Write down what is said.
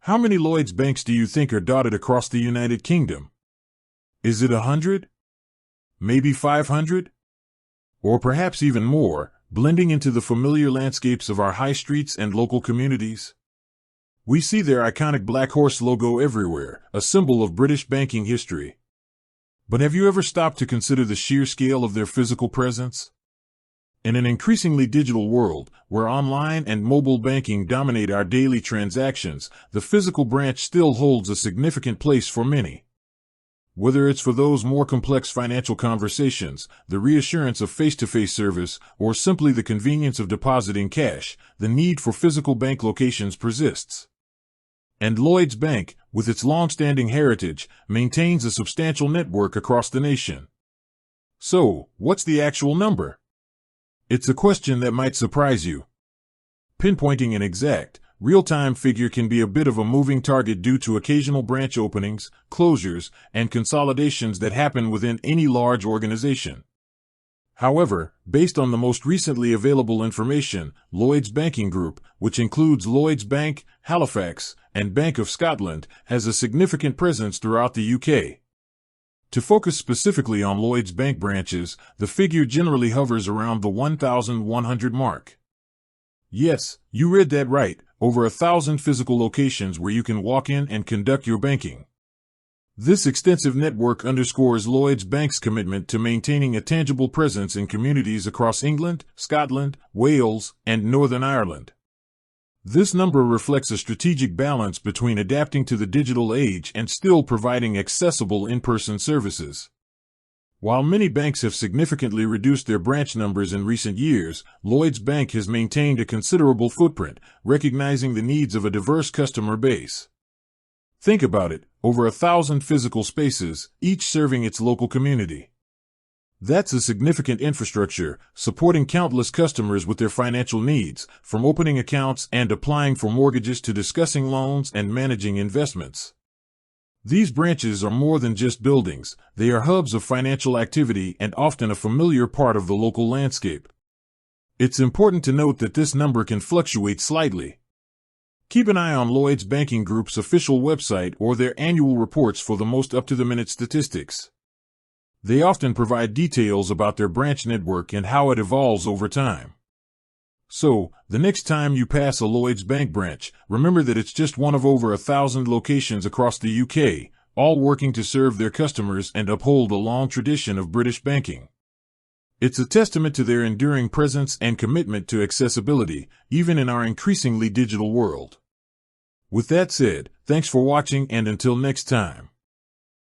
How many Lloyds banks do you think are dotted across the United Kingdom? Is it 100? Maybe 500? Or perhaps even more, blending into the familiar landscapes of our high streets and local communities? We see their iconic black horse logo everywhere, a symbol of British banking history. But have you ever stopped to consider the sheer scale of their physical presence? In an increasingly digital world, where online and mobile banking dominate our daily transactions, the physical branch still holds a significant place for many. Whether it's for those more complex financial conversations, the reassurance of face-to-face service, or simply the convenience of depositing cash, the need for physical bank locations persists. And Lloyds Bank, with its long-standing heritage, maintains a substantial network across the nation. So, what's the actual number? It's a question that might surprise you. Pinpointing an exact, real-time figure can be a bit of a moving target due to occasional branch openings, closures, and consolidations that happen within any large organization. However, based on the most recently available information, Lloyds Banking Group, which includes Lloyds Bank, Halifax, and Bank of Scotland, has a significant presence throughout the UK. To focus specifically on Lloyds Bank branches, the figure generally hovers around the 1,100 mark. Yes, you read that right, over 1,000 physical locations where you can walk in and conduct your banking. This extensive network underscores Lloyds Bank's commitment to maintaining a tangible presence in communities across England, Scotland, Wales, and Northern Ireland. This number reflects a strategic balance between adapting to the digital age and still providing accessible in-person services. While many banks have significantly reduced their branch numbers in recent years, Lloyds Bank has maintained a considerable footprint, recognizing the needs of a diverse customer base. Think about it, over 1,000 physical spaces, each serving its local community. That's a significant infrastructure, supporting countless customers with their financial needs, from opening accounts and applying for mortgages to discussing loans and managing investments. These branches are more than just buildings, they are hubs of financial activity and often a familiar part of the local landscape. It's important to note that this number can fluctuate slightly. Keep an eye on Lloyds Banking Group's official website or their annual reports for the most up-to-the-minute statistics. They often provide details about their branch network and how it evolves over time. So, the next time you pass a Lloyds Bank branch, remember that it's just one of over 1,000 locations across the UK, all working to serve their customers and uphold a long tradition of British banking. It's a testament to their enduring presence and commitment to accessibility, even in our increasingly digital world. With that said, thanks for watching and until next time.